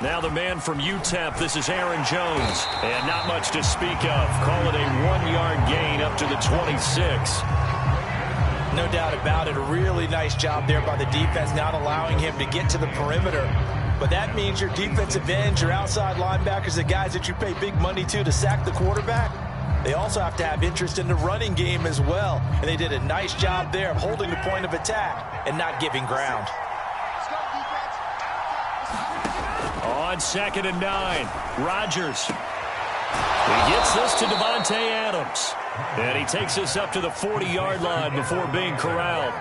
Now the man from UTEP, this is Aaron Jones. And not much to speak of. Call it a 1-yard gain up to the 26. No doubt about it. A really nice job there by the defense, not allowing him to get to the perimeter. But that means your defensive ends, your outside linebackers, the guys that you pay big money to sack the quarterback, they also have to have interest in the running game as well. And they did a nice job there of holding the point of attack and not giving ground. On 2nd and 9, Rodgers. He gets this to Devontae Adams. And he takes this up to the 40-yard line before being corralled.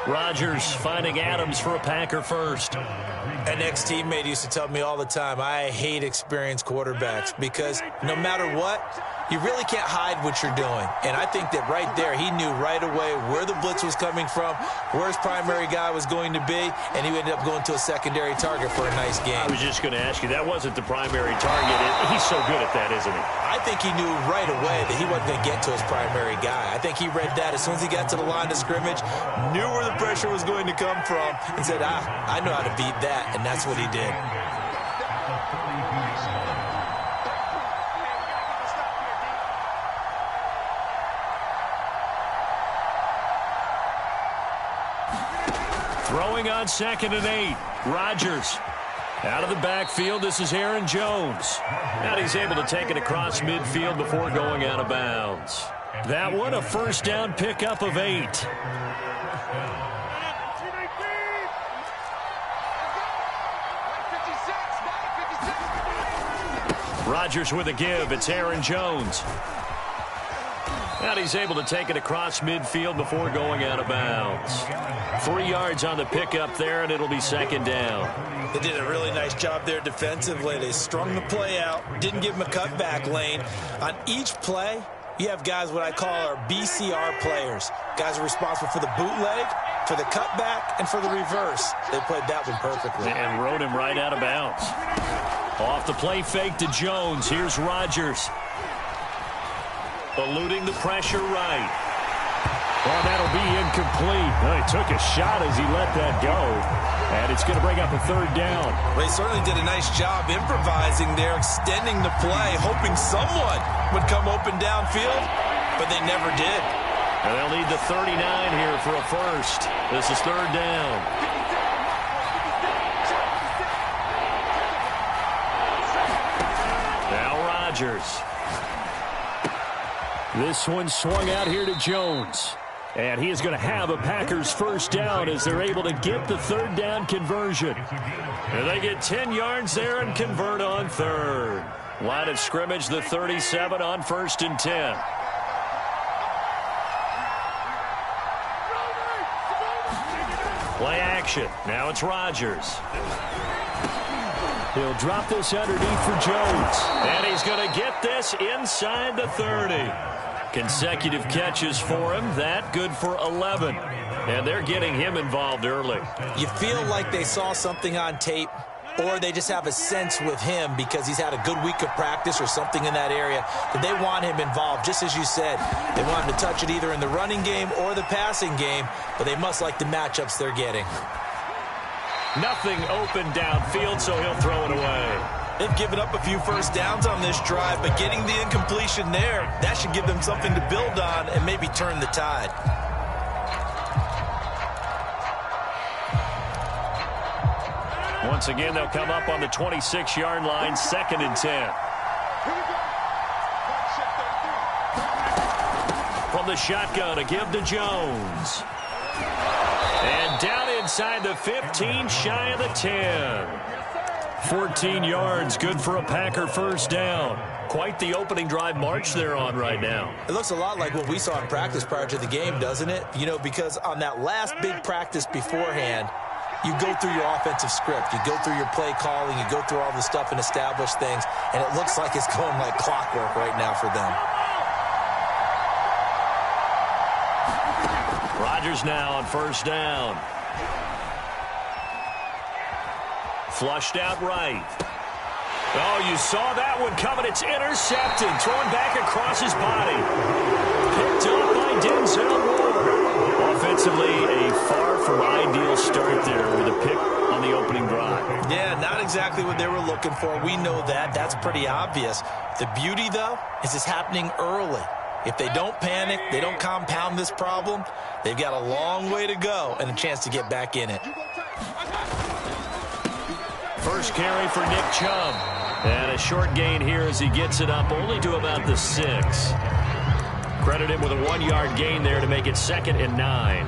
Rodgers finding Adams for a Packer first. An ex-teammate used to tell me all the time, I hate experienced quarterbacks because no matter what, you really can't hide what you're doing. And I think that right there, he knew right away where the blitz was coming from, where his primary guy was going to be, and he ended up going to a secondary target for a nice game. I was just going to ask you, that wasn't the primary target. He's so good at that, isn't he? I think he knew right away that he wasn't going to get to his primary guy. I think he read that as soon as he got to the line of scrimmage, knew where the pressure was going to come from, and said, I know how to beat that, and that's what he did. Throwing on 2nd and 8, Rodgers. Out of the backfield, this is Aaron Jones. And he's able to take it across midfield before going out of bounds. That one, a first down pickup of 8. Rodgers with a give. It's Aaron Jones. And he's able to take it across midfield before going out of bounds. 3 yards on the pickup there, and it'll be 2nd down. They did a really nice job there defensively. They strung the play out, didn't give him a cutback lane. On each play, you have guys what I call our BCR players. Guys are responsible for the bootleg, for the cutback, and for the reverse. They played that one perfectly. And rode him right out of bounds. Off the play fake to Jones. Here's Rodgers. Eluding the pressure right. Oh, that'll be incomplete. Well, he took a shot as he let that go. And it's going to bring up a 3rd down. Well, he certainly did a nice job improvising there, extending the play, hoping someone would come open downfield, but they never did. And they'll need the 39 here for a first. This is 3rd down. Now Rodgers. This one swung out here to Jones. And he is going to have a Packers first down as they're able to get the 3rd down conversion. And they get 10 yards there and convert on 3rd. Line of scrimmage, the 37 on 1st and 10. Play action. Now it's Rodgers. He'll drop this underneath for Jones. And he's going to get this inside the 30. Consecutive catches for him. That good for 11. And they're getting him involved early. You feel like they saw something on tape, or they just have a sense with him because he's had a good week of practice or something in that area that they want him involved. Just as you said, they want him to touch it either in the running game or the passing game, but they must like the matchups they're getting. Nothing open downfield, so he'll throw it away. They've given up a few first downs on this drive, but getting the incompletion there, that should give them something to build on and maybe turn the tide. Once again, they'll come up on the 26-yard line, 2nd and 10. From the shotgun, a give to Jones. And down inside the 15, shy of the 10. 14 yards, good for a Packer first down. Quite the opening drive march they're on right now. It looks a lot like what we saw in practice prior to the game, doesn't it? You know, because on that last big practice beforehand, you go through your offensive script, you go through your play calling, you go through all the stuff and establish things, and it looks like it's going like clockwork right now for them. Rodgers now on first down. Flushed out right. Oh, you saw that one coming. It's intercepted. Thrown back across his body. Picked up by Denzel Ward. Offensively, a far from ideal start there with a pick on the opening drive. Yeah, not exactly what they were looking for. We know that. That's pretty obvious. The beauty, though, is it's happening early. If they don't panic, they don't compound this problem, they've got a long way to go and a chance to get back in it. First carry for Nick Chubb. And a short gain here as he gets it up only to about the 6. Credit him with a 1-yard gain there to make it 2nd and 9.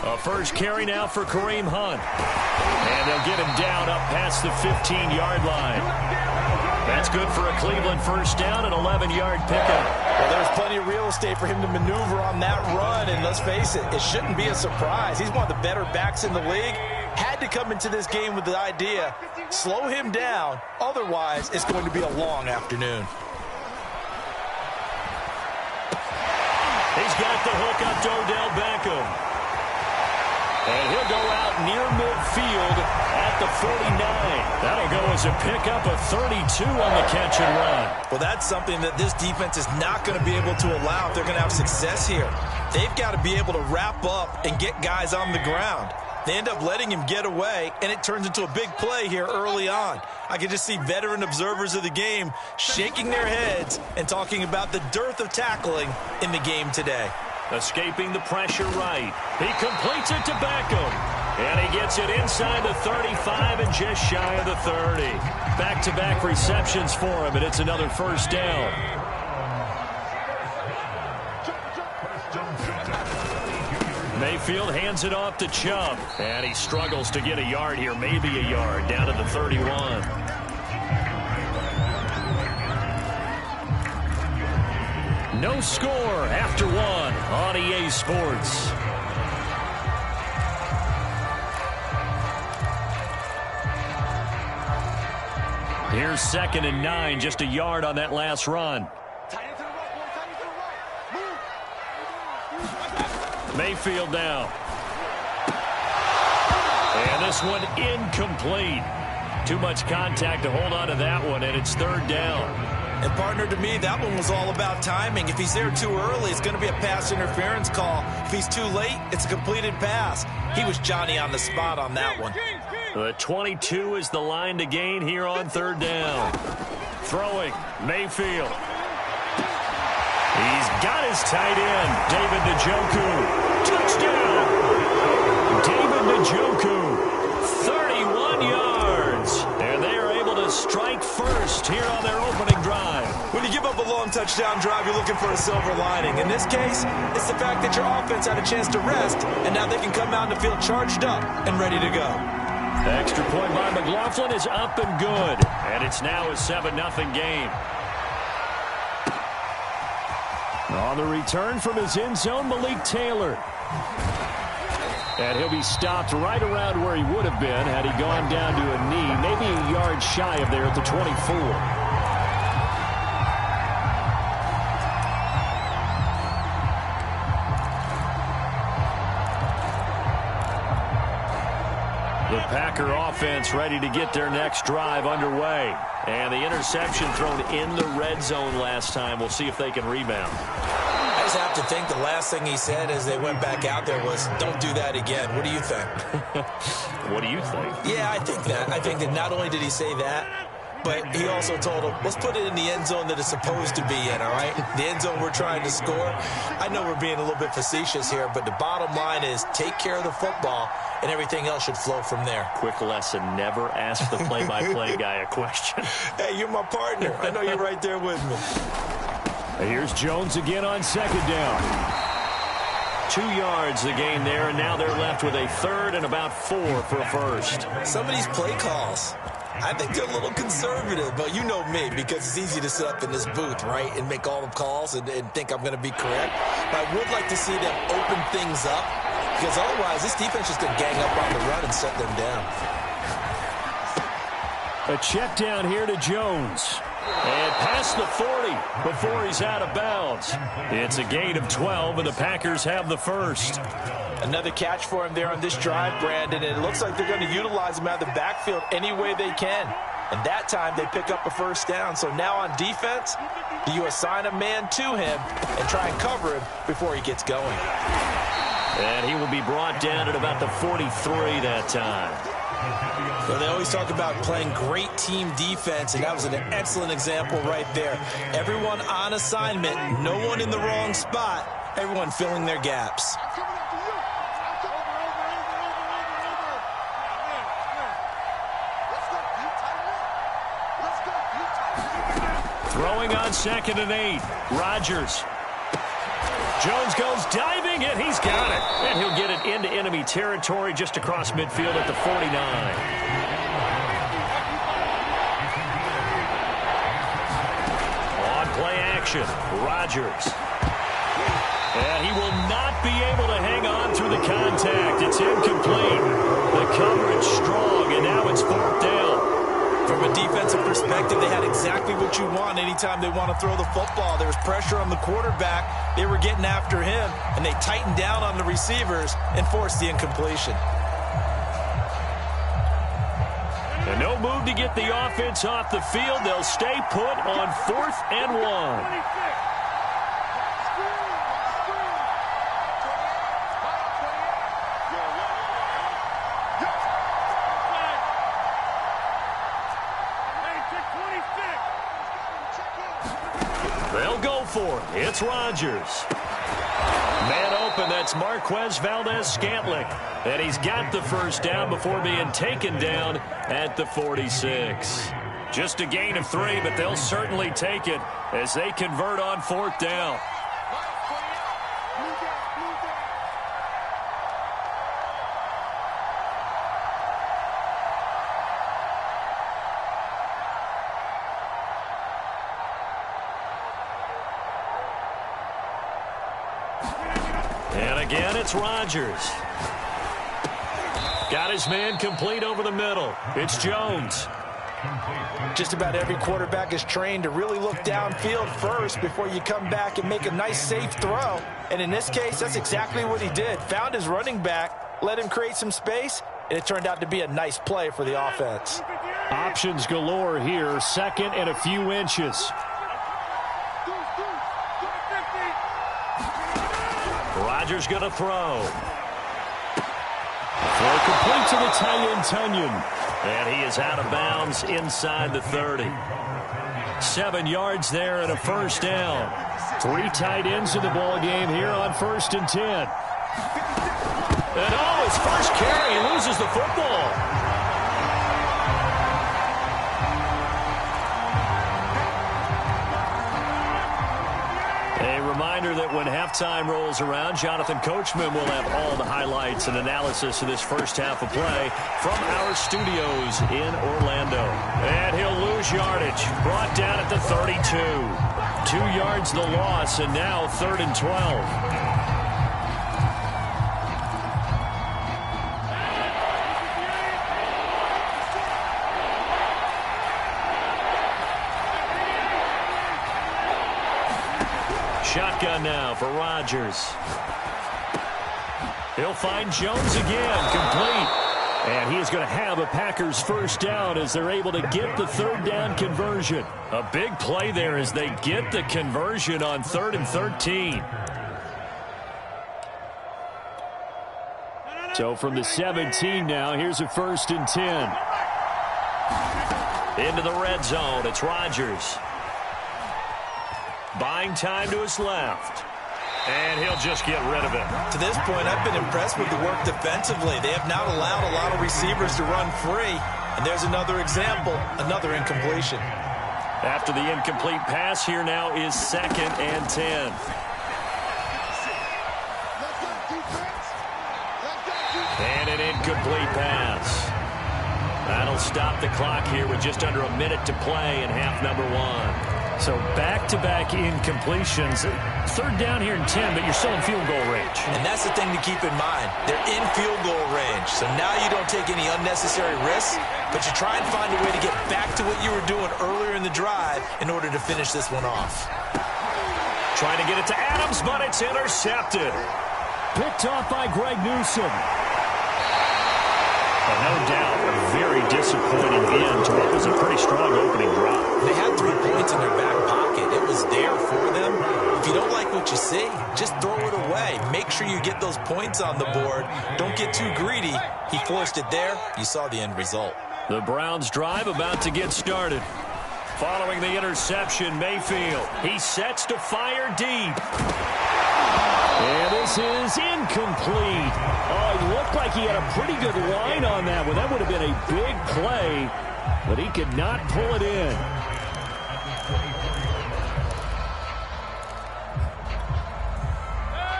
A first carry now for Kareem Hunt. And they'll get him down up past the 15-yard line. That's good for a Cleveland first down, an 11-yard pickup. Well, there's plenty of real estate for him to maneuver on that run, and let's face it, it shouldn't be a surprise. He's one of the better backs in the league. Had to come into this game with the idea, slow him down, otherwise it's going to be a long afternoon. He's got the hook up to Odell Beckham. And he'll go out near midfield at the 49. That'll go as a pickup of 32 on the catch and run. Well, that's something that this defense is not going to be able to allow if they're going to have success here. They've got to be able to wrap up and get guys on the ground. They end up letting him get away, and it turns into a big play here early on. I can just see veteran observers of the game shaking their heads and talking about the dearth of tackling in the game today. Escaping the pressure right. He completes it to Beckham. And he gets it inside the 35 and just shy of the 30. Back-to-back receptions for him, and it's another first down. Mayfield hands it off to Chubb. And he struggles to get a yard here, maybe a yard, down to the 31. No score after 1 on EA Sports. Here's 2nd and 9, just a yard on that last run. Mayfield now. And this one incomplete. Too much contact to hold on to that one, and it's 3rd down. And, partner, to me, that one was all about timing. If he's there too early, it's going to be a pass interference call. If he's too late, it's a completed pass. He was Johnny on the spot on that one. The 22 is the line to gain here on 3rd down. Throwing, Mayfield. He's got his tight end, David Njoku. Touchdown! David Njoku, 31 yards. And they are able to strike first here on their opening drive. When you give up a long touchdown drive, you're looking for a silver lining. In this case, it's the fact that your offense had a chance to rest, and now they can come out and feel charged up and ready to go. The extra point by McLaughlin is up and good. And it's now a 7-0 game. On the return from his end zone, Malik Taylor. And he'll be stopped right around where he would have been had he gone down to a knee, maybe a yard shy of there at the 24. The Packer offense ready to get their next drive underway. And the interception thrown in the red zone last time. We'll see if they can rebound. I just have to think the last thing he said as they went back out there was, don't do that again. What do you think? What do you think? Yeah, I think that. I think that not only did he say that, but he also told him, let's put it in the end zone that it's supposed to be in, all right? The end zone we're trying to score. I know we're being a little bit facetious here, but the bottom line is take care of the football, and everything else should flow from there. Quick lesson, never ask the play-by-play guy a question. Hey, you're my partner. I know you're right there with me. Here's Jones again on 2nd down. 2 yards the gain there, and now they're left with a 3rd and about 4 for a first. Some of these play calls, I think they're a little conservative, but you know me, because it's easy to sit up in this booth, right, and make all the calls and think I'm going to be correct. But I would like to see them open things up, because otherwise this defense is going to gang up on the run and set them down. A check down here to Jones. And past the 40 before he's out of bounds. It's a gain of 12, and the Packers have the first. Another catch for him there on this drive, Brandon, and it looks like they're going to utilize him out of the backfield any way they can. And that time they pick up a first down. So now on defense, do you assign a man to him and try and cover him before he gets going? And he will be brought down at about the 43 that time. Well, they always talk about playing great team defense, and that was an excellent example right there. Everyone on assignment, no one in the wrong spot, everyone filling their gaps. Throwing on 2nd and 8. Rodgers. Jones goes diving, and he's got it. And he'll get it into enemy territory just across midfield at the 49. On play action, Rodgers. And he will not be able to hang on through the contact. It's incomplete. The coverage strong, and now it's 4th down. From a defensive perspective, they had exactly what you want anytime they want to throw the football. There was pressure on the quarterback. They were getting after him, and they tightened down on the receivers and forced the incompletion. And no move to get the offense off the field. They'll stay put on 4th and 1. They'll go for it. It's Rodgers. Man open, that's Marquez Valdez-Scantling. And he's got the first down before being taken down at the 46. Just a gain of 3, but they'll certainly take it as they convert on 4th down. And again, it's Rodgers. Got his man complete over the middle. It's Jones. Just about every quarterback is trained to really look downfield first before you come back and make a nice, safe throw. And in this case, that's exactly what he did. Found his running back, let him create some space, and it turned out to be a nice play for the offense. Options galore here. 2nd and a few inches. Rodgers going to throw. Throw complete to the tight end, Tunyon. And he is out of bounds inside the 30. 7 yards there and a first down. 3 tight ends in the ball game here on 1st and 10. And his first carry, he loses the football. A reminder that when halftime rolls around, Jonathan Coachman will have all the highlights and analysis of this first half of play from our studios in Orlando. And he'll lose yardage. Brought down at the 32. 2 yards the loss, and now 3rd and 12. Shotgun now for Rodgers. He'll find Jones again, complete. And he is going to have a Packers first down as they're able to get the 3rd down conversion. A big play there as they get the conversion on 3rd and 13. So from the 17 now, here's a 1st and 10. Into the red zone, it's Rodgers. Buying time to his left. And he'll just get rid of it. To this point, I've been impressed with the work defensively. They have not allowed a lot of receivers to run free. And there's another example, another incompletion. After the incomplete pass, here now is 2nd and 10. And an incomplete pass. That'll stop the clock here with just under a minute to play in half number 1. So back-to-back incompletions. 3rd down here in 10, but you're still in field goal range. And that's the thing to keep in mind. They're in field goal range. So now you don't take any unnecessary risks, but you try and find a way to get back to what you were doing earlier in the drive in order to finish this one off. Trying to get it to Adams, but it's intercepted. Picked off by Greg Newsome. And no doubt a very disappointing end to what was a pretty sure you get those points on the board. Don't get too greedy. He forced it there. You saw the end result. The Browns drive about to get started. Following the interception, Mayfield. He sets to fire deep. And this is incomplete. Oh, it looked like he had a pretty good line on that one. That would have been a big play, but he could not pull it in.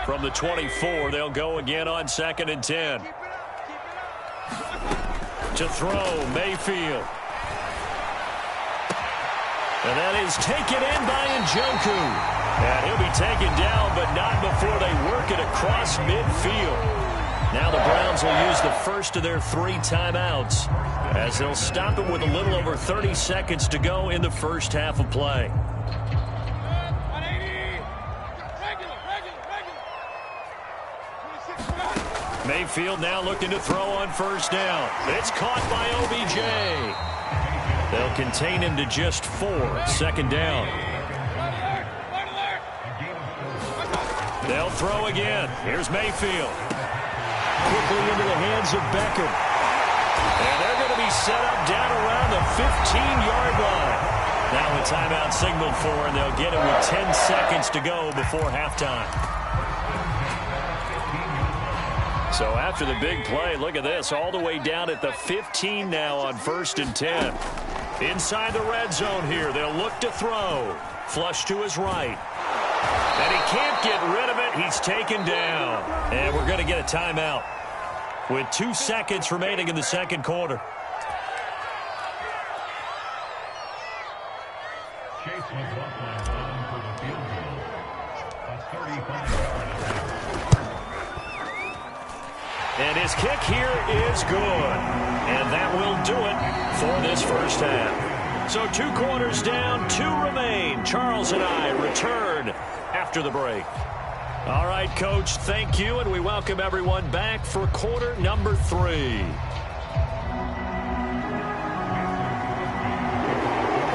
From the 24, they'll go again on 2nd and 10. To throw, Mayfield. And that is taken in by Njoku. And he'll be taken down, but not before they work it across midfield. Now the Browns will use the first of their 3 timeouts as they'll stop it with a little over 30 seconds to go in the first half of play. Mayfield now looking to throw on 1st down. It's caught by OBJ. They'll contain him to just 4. 2nd down. They'll throw again. Here's Mayfield. Quickly into the hands of Beckham. And they're going to be set up down around the 15-yard line. Now a timeout signaled for, and they'll get it with 10 seconds to go before halftime. So after the big play, look at this, all the way down at the 15 now on 1st and 10. Inside the red zone here, they'll look to throw. Flush to his right. And he can't get rid of it. He's taken down. And we're going to get a timeout with 2 seconds remaining in the 2nd quarter. And his kick here is good. And that will do it for this first half. So 2 quarters down, 2 remain. Charles and I return after the break. All right, Coach, thank you. And we welcome everyone back for quarter number 3.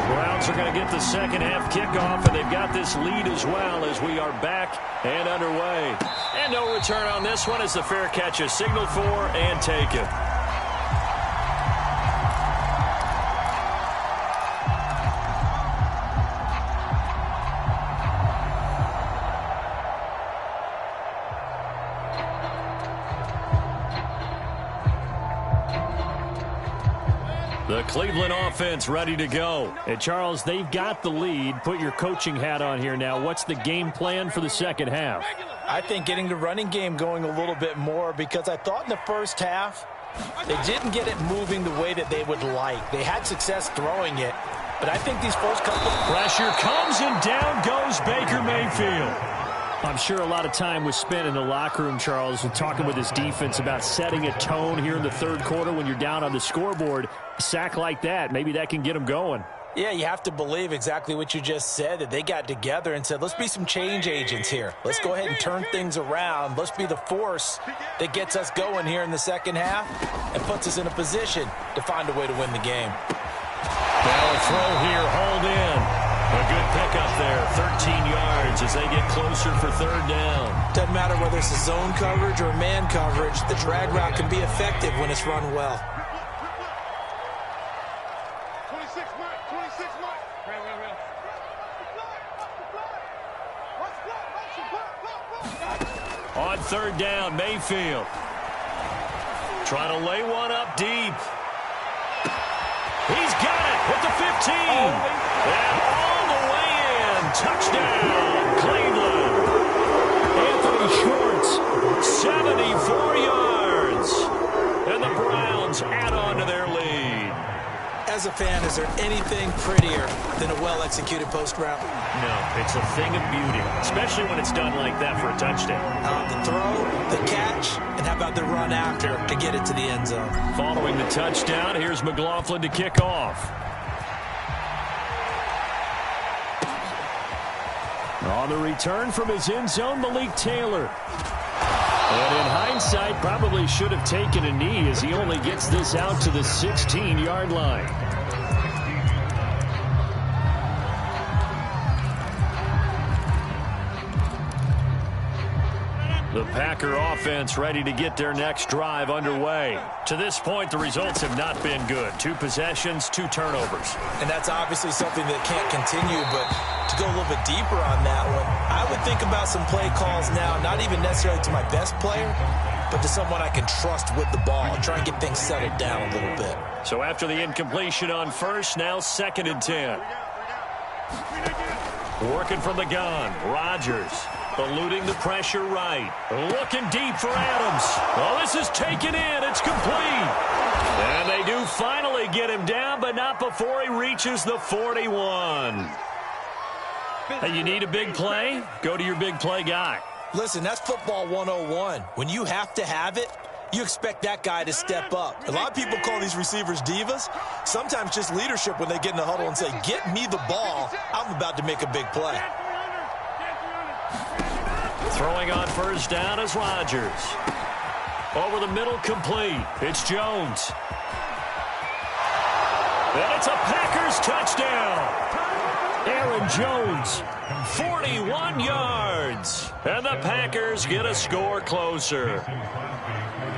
Browns are going to get the second half kickoff, and they've got this lead as well as we are back and underway. And no return on this one as the fair catch is signaled for and taken. The Cleveland offense ready to go. And Charles, they've got the lead. Put your coaching hat on here now. What's the game plan for the second half? I think getting the running game going a little bit more, because I thought in the first half they didn't get it moving the way that they would like. They had success throwing it, but I think these first couple... Pressure comes and down goes Baker Mayfield. I'm sure a lot of time was spent in the locker room, Charles, and talking with his defense about setting a tone here in the 3rd quarter when you're down on the scoreboard. A sack like that, maybe that can get them going. Yeah, you have to believe exactly what you just said, that they got together and said, let's be some change agents here. Let's go ahead and turn things around. Let's be the force that gets us going here in the second half and puts us in a position to find a way to win the game. Now a throw here, hauled in. A good pickup there, 13 yards as they get closer for 3rd down. Doesn't matter whether it's a zone coverage or man coverage, the drag route can be effective when it's run well. On 3rd down, Mayfield. Trying to lay one up deep. He's got it at the 15. And all the way in. Touchdown, Cleveland. Anthony Schwartz, 74 yards. And the Browns add on to their lead. As a fan, is there anything prettier than a well-executed post route? No, it's a thing of beauty, especially when it's done like that for a touchdown. The throw, the catch, and how about the run after to get it to the end zone? Following the touchdown, here's McLaughlin to kick off. On the return from his end zone, Malik Taylor. And in hindsight, probably should have taken a knee as he only gets this out to the 16-yard line. The Packer offense ready to get their next drive underway. To this point, the results have not been good. 2 possessions, 2 turnovers. And that's obviously something that can't continue, but to go a little bit deeper on that one, I would think about some play calls now, not even necessarily to my best player, but to someone I can trust with the ball. Try and get things settled down a little bit. So after the incompletion on first, now 2nd and 10. Working from the gun, Rodgers. Eluding the pressure right. Looking deep for Adams. Oh, this is taken in. It's complete. And they do finally get him down, but not before he reaches the 41. Hey, you need a big play? Go to your big play guy. Listen, that's football 101. When you have to have it, you expect that guy to step up. A lot of people call these receivers divas. Sometimes just leadership when they get in the huddle and say, get me the ball. I'm about to make a big play. Throwing on first down is Rodgers. Over the middle, complete. It's Jones. And it's a Packers touchdown. Aaron Jones, 41 yards. And the Packers get a score closer.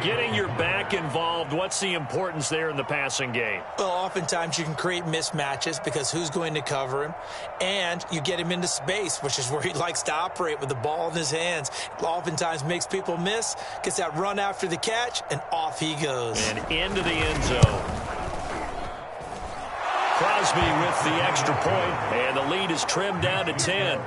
Getting your back involved, what's the importance there in the passing game? Well, oftentimes you can create mismatches because who's going to cover him? And you get him into space, which is where he likes to operate with the ball in his hands. Oftentimes makes people miss, gets that run after the catch, and off he goes. And into the end zone. Crosby with the extra point, and the lead is trimmed down to 10.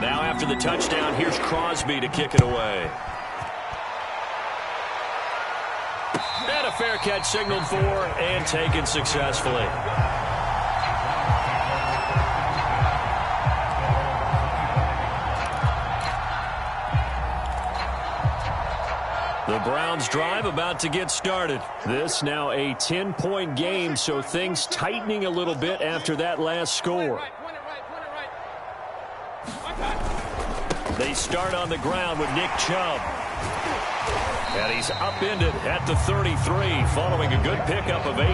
Now after the touchdown, here's Crosby to kick it away. And a fair catch signaled for and taken successfully. The Browns drive about to get started. This now a 10-point game, so things tightening a little bit after that last score. They start on the ground with Nick Chubb. And he's upended at the 33 following a good pickup of 8.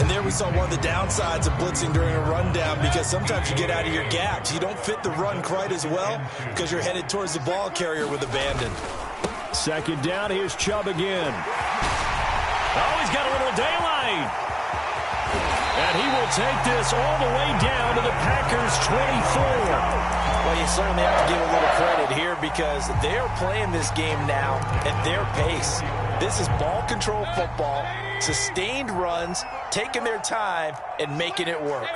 And there we saw one of the downsides of blitzing during a rundown because sometimes you get out of your gaps. You don't fit the run quite as well because you're headed towards the ball carrier with abandon. 2nd down, here's Chubb again. Oh, he's got a little daylight. And he will take this all the way down to the Packers' 24. Well, you certainly have to give a little credit here because they're playing this game now at their pace. This is ball control football, sustained runs, taking their time, and making it work.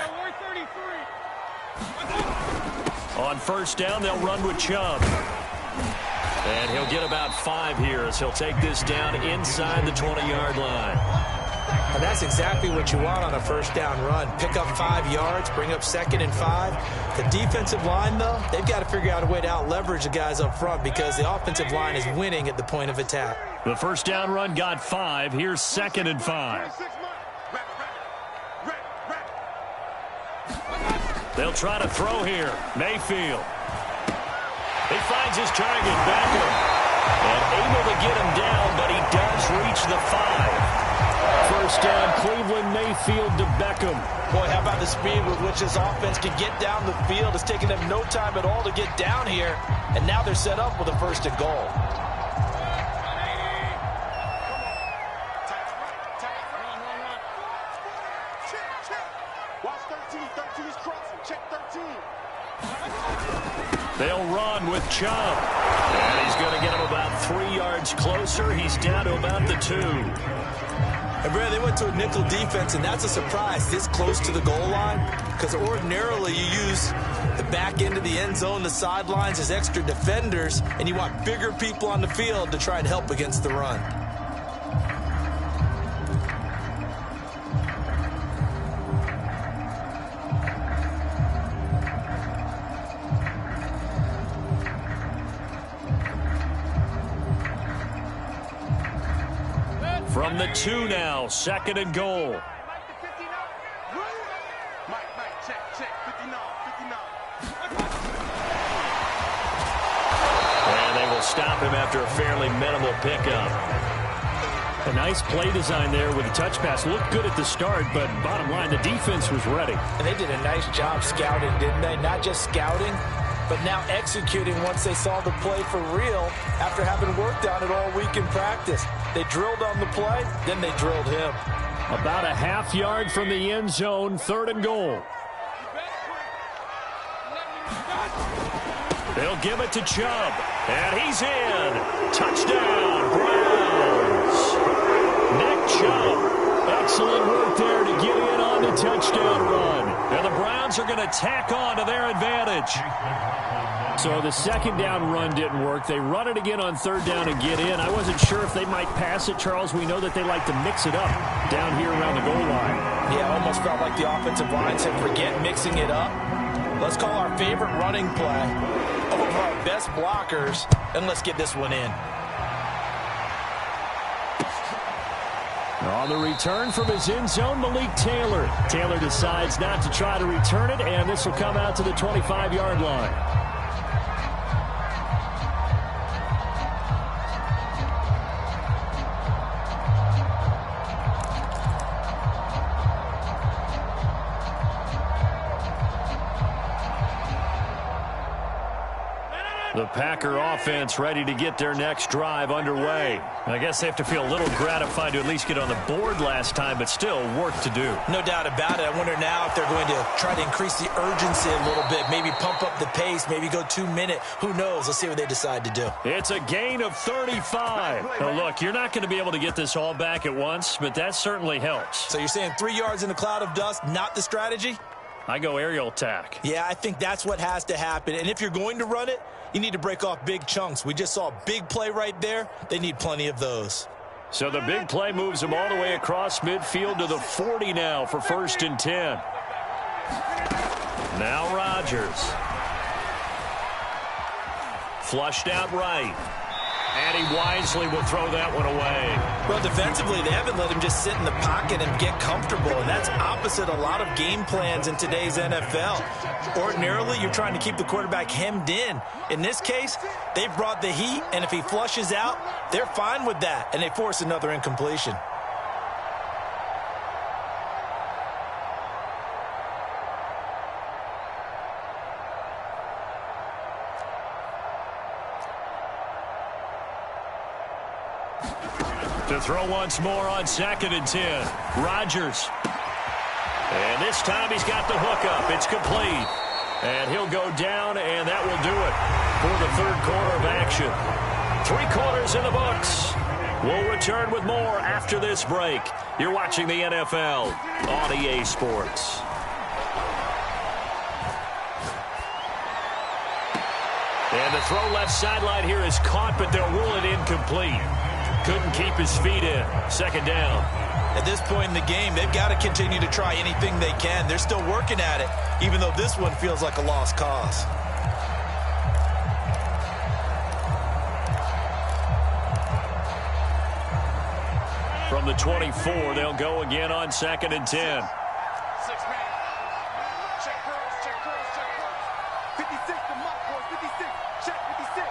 On first down, they'll run with Chubb. And he'll get about 5 here as he'll take this down inside the 20-yard line. And that's exactly what you want on a first down run. Pick up 5 yards, bring up 2nd and 5. The defensive line, though, they've got to figure out a way to out-leverage the guys up front because the offensive line is winning at the point of attack. The first down run got 5. Here's 2nd and 5. They'll try to throw here. Mayfield. He finds his target, Beckham. And able to get him down, but he does reach the 5. First down, Cleveland, Mayfield to Beckham. Boy, how about the speed with which this offense can get down the field? It's taken them no time at all to get down here, and now they're set up with a 1st and goal. Watch 13. 13 is crossing. Check 13. They'll run with Chubb. And he's going to get him about 3 yards closer. He's down to about the 2. And Brad, they went to a nickel defense, and that's a surprise this close to the goal line because ordinarily you use the back end of the end zone, the sidelines as extra defenders, and you want bigger people on the field to try and help against the run. From the 2 now, 2nd and goal. to stop him after a fairly minimal pickup. A nice play design there with the touch pass. Looked good at the start, but bottom line, the defense was ready. And they did a nice job scouting, didn't they? Not just scouting, but now executing once they saw the play for real after having worked on it all week in practice. They drilled on the play, then they drilled him. About a half yard from the end zone, 3rd and goal. They'll give it to Chubb, and he's in. Touchdown, Browns. Nick Chubb, excellent work there to get in on the touchdown run. And the Browns are going to tack on to their advantage. So the second down run didn't work. They run it again on 3rd down and get in. I wasn't sure if they might pass it, Charles. We know that they like to mix it up down here around the goal line. Yeah, almost felt like the offensive line said, forget mixing it up. Let's call our favorite running play over our best blockers, and let's get this one in. On the return from his end zone, Malik Taylor. Taylor decides not to try to return it, and this will come out to the 25-yard line. The Packer offense ready to get their next drive underway. I guess they have to feel a little gratified to at least get on the board last time, but still work to do. No doubt about it. I wonder now if they're going to try to increase the urgency a little bit, maybe pump up the pace, maybe go 2-minute. Who knows? Let's see what they decide to do. It's a gain of 35. Now, look, you're not going to be able to get this all back at once, but that certainly helps. So you're saying 3 yards in a cloud of dust, not the strategy? I go aerial attack. Yeah, I think that's what has to happen. And if you're going to run it, you need to break off big chunks. We just saw a big play right there. They need plenty of those. So the big play moves them all the way across midfield to the 40 now for 1st and 10. Now Rodgers. Flushed out right. And he wisely will throw that one away. Well, defensively, they haven't let him just sit in the pocket and get comfortable, and that's opposite a lot of game plans in today's NFL. Ordinarily, you're trying to keep the quarterback hemmed in. In this case, they brought the heat, and if he flushes out, they're fine with that, and they force another incompletion. To throw once more on 2nd and 10. Rodgers. And this time he's got the hookup. It's complete. And he'll go down, and that will do it for the 3rd quarter of action. 3 quarters in the books. We'll return with more after this break. You're watching the NFL on EA Sports. And the throw left sideline here is caught, but they'll rule it incomplete. Couldn't keep his feet in. 2nd down. At this point in the game, they've got to continue to try anything they can. They're still working at it, even though this one feels like a lost cause. From the 24, they'll go again on 2nd and 10. 6 man. Check girls, check girls, check girls. 56, the mock boys, 56. Check 56.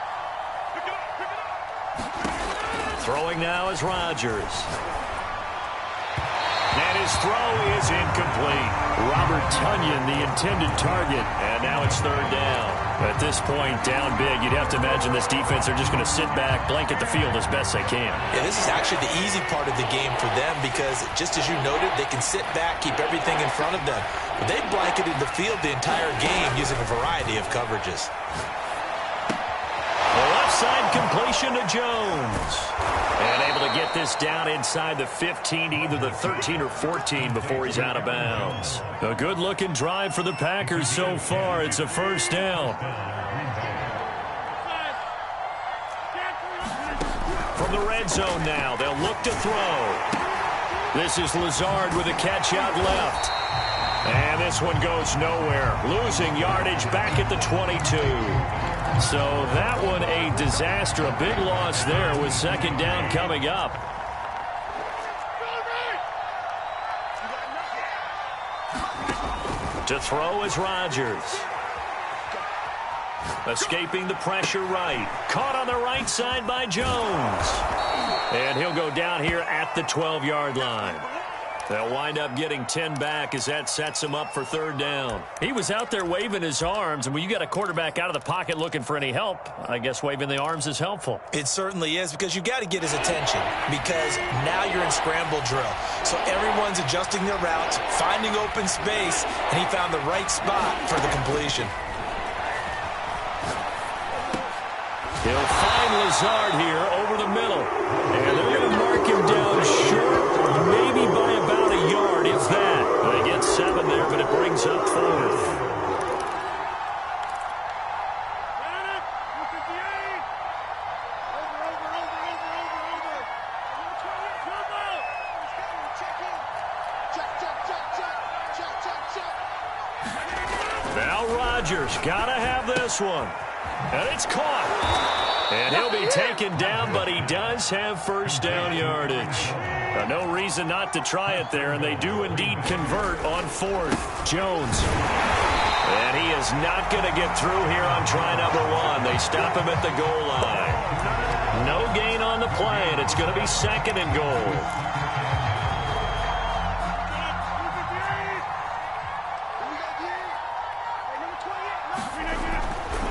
Pick it up, pick it up. Throwing now is Rodgers. And his throw is incomplete. Robert Tonyan, the intended target. And now it's 3rd down. At this point, down big, you'd have to imagine this defense are just going to sit back, blanket the field as best they can. Yeah, this is actually the easy part of the game for them because, just as you noted, they can sit back, keep everything in front of them. But they've blanketed the field the entire game using a variety of coverages. The left side completion to Jones. And able to get this down inside the 15, either the 13 or 14 before he's out of bounds. A good-looking drive for the Packers so far. It's a 1st down. From the red zone now, they'll look to throw. This is Lazard with a catch out left. And this one goes nowhere. Losing yardage back at the 22. So that one a disaster. A big loss there with 2nd down coming up. To throw is Rodgers. Escaping the pressure right. Caught on the right side by Jones. And he'll go down here at the 12-yard line. They'll wind up getting 10 back as that sets him up for third down. He was out there waving his arms, and when you got a quarterback out of the pocket looking for any help, I guess waving the arms is helpful. It certainly is, because you got to get his attention, because now you're in scramble drill. So everyone's adjusting their routes, finding open space, and he found the right spot for the completion. He'll find Lazard here over the middle. And they're going to mark him down short, maybe by about a yard, if that. They get 7 there, but it brings up 4th. Now Rodgers got to have this one. And it's caught. And he'll be taken down, but he does have first down yardage. No reason not to try it there, and they do indeed convert on 4th. Jones. And he is not going to get through here on try number 1. They stop him at the goal line. No gain on the play, and it's going to be 2nd and goal.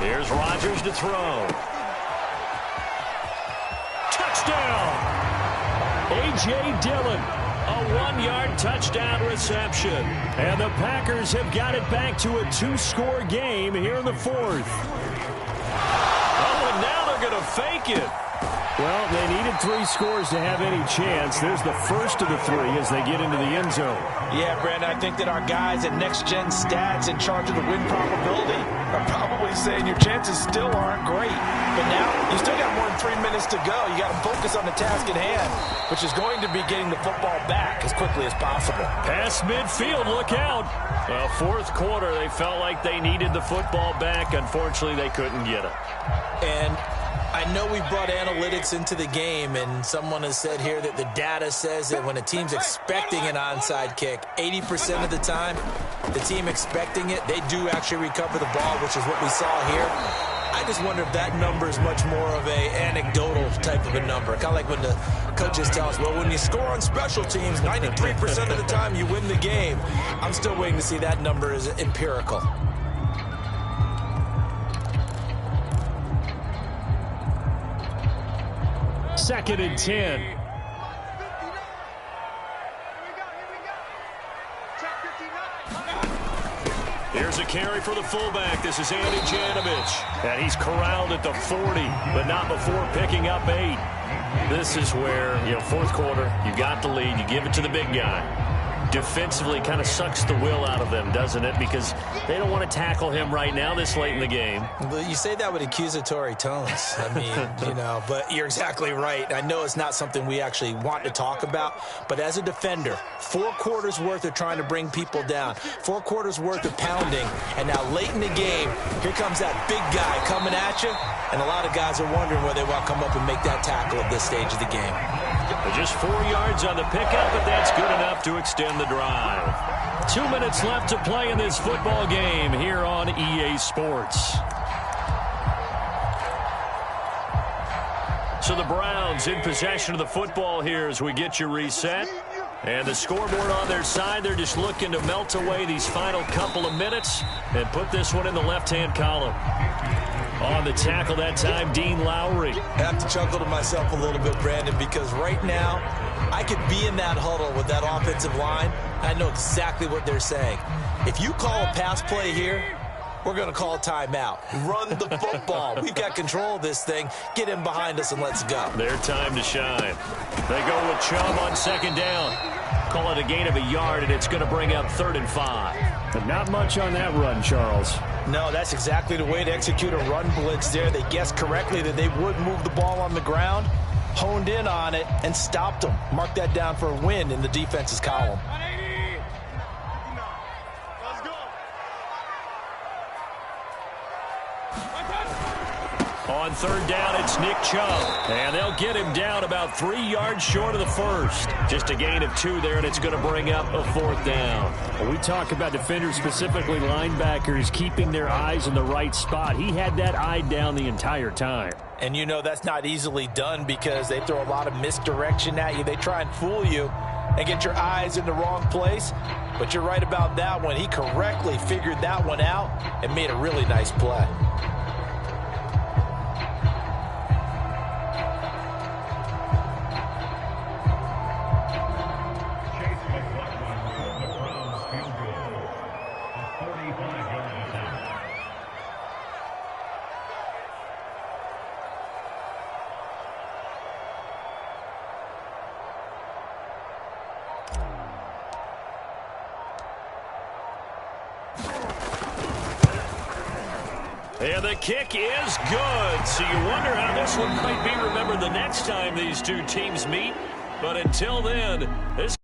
Here's Rodgers to throw. Touchdown! A.J. Dillon, a 1-yard touchdown reception. And the Packers have got it back to a 2-score game here in the 4th. Oh, and now they're going to fake it. Well, they needed 3 scores to have any chance. There's the first of the 3 as they get into the end zone. Yeah, Brandon, I think that our guys at Next Gen Stats in charge of the win probability are probably saying your chances still aren't great. But now you still got more than 3 minutes to go. You got to focus on the task at hand, which is going to be getting the football back as quickly as possible. Past midfield, look out. Well, 4th quarter, they felt like they needed the football back. Unfortunately, they couldn't get it. And I know we brought analytics into the game, and someone has said here that the data says that when a team's expecting an onside kick, 80% of the time, the team expecting it, they do actually recover the ball, which is what we saw here. I just wonder if that number is much more of a anecdotal type of a number. Kind of like when the coaches tell us, well, when you score on special teams, 93% of the time you win the game. I'm still waiting to see that number is empirical. Second and 10. Here's a carry for the fullback. This is Andy Janovich. And he's corralled at the 40, but not before picking up 8. This is where, 4th quarter, you got the lead. You give it to the big guy. Defensively kind of sucks the will out of them, doesn't it? Because they don't want to tackle him right now this late in the game. You say that with accusatory tones. I mean, but you're exactly right. I know it's not something we actually want to talk about, but as a defender, 4 quarters worth of trying to bring people down, 4 quarters worth of pounding, and now late in the game, here comes that big guy coming at you, and a lot of guys are wondering whether they want to come up and make that tackle at this stage of the game. Just 4 yards on the pickup, but that's good enough to extend the drive. 2 minutes left to play in this football game here on EA Sports. So the Browns in possession of the football here as we get you reset. And the scoreboard on their side, they're just looking to melt away these final couple of minutes and put this one in the left-hand column. On the tackle that time, Dean Lowry. I have to chuckle to myself a little bit, Brandon, because right now I could be in that huddle with that offensive line. I know exactly what they're saying. If you call a pass play here, we're going to call a timeout. Run the football. We've got control of this thing. Get in behind us and let's go. Their time to shine. They go with Chubb on 2nd down. Call it a gain of a yard, and it's going to bring up 3rd and 5. But not much on that run, Charles. No, that's exactly the way to execute a run blitz there. They guessed correctly that they would move the ball on the ground, honed in on it, and stopped them. Mark that down for a win in the defense's column. On on third down, it's Nick Chubb. And they'll get him down about 3 yards short of the first. Just a gain of 2 there, and it's going to bring up a 4th down. Well, we talk about defenders, specifically linebackers, keeping their eyes in the right spot. He had that eye down the entire time. And you know that's not easily done because they throw a lot of misdirection at you. They try and fool you and get your eyes in the wrong place. But you're right about that one. He correctly figured that one out and made a really nice play. And the kick is good. So you wonder how this one might be remembered the next time these two teams meet. But until then, this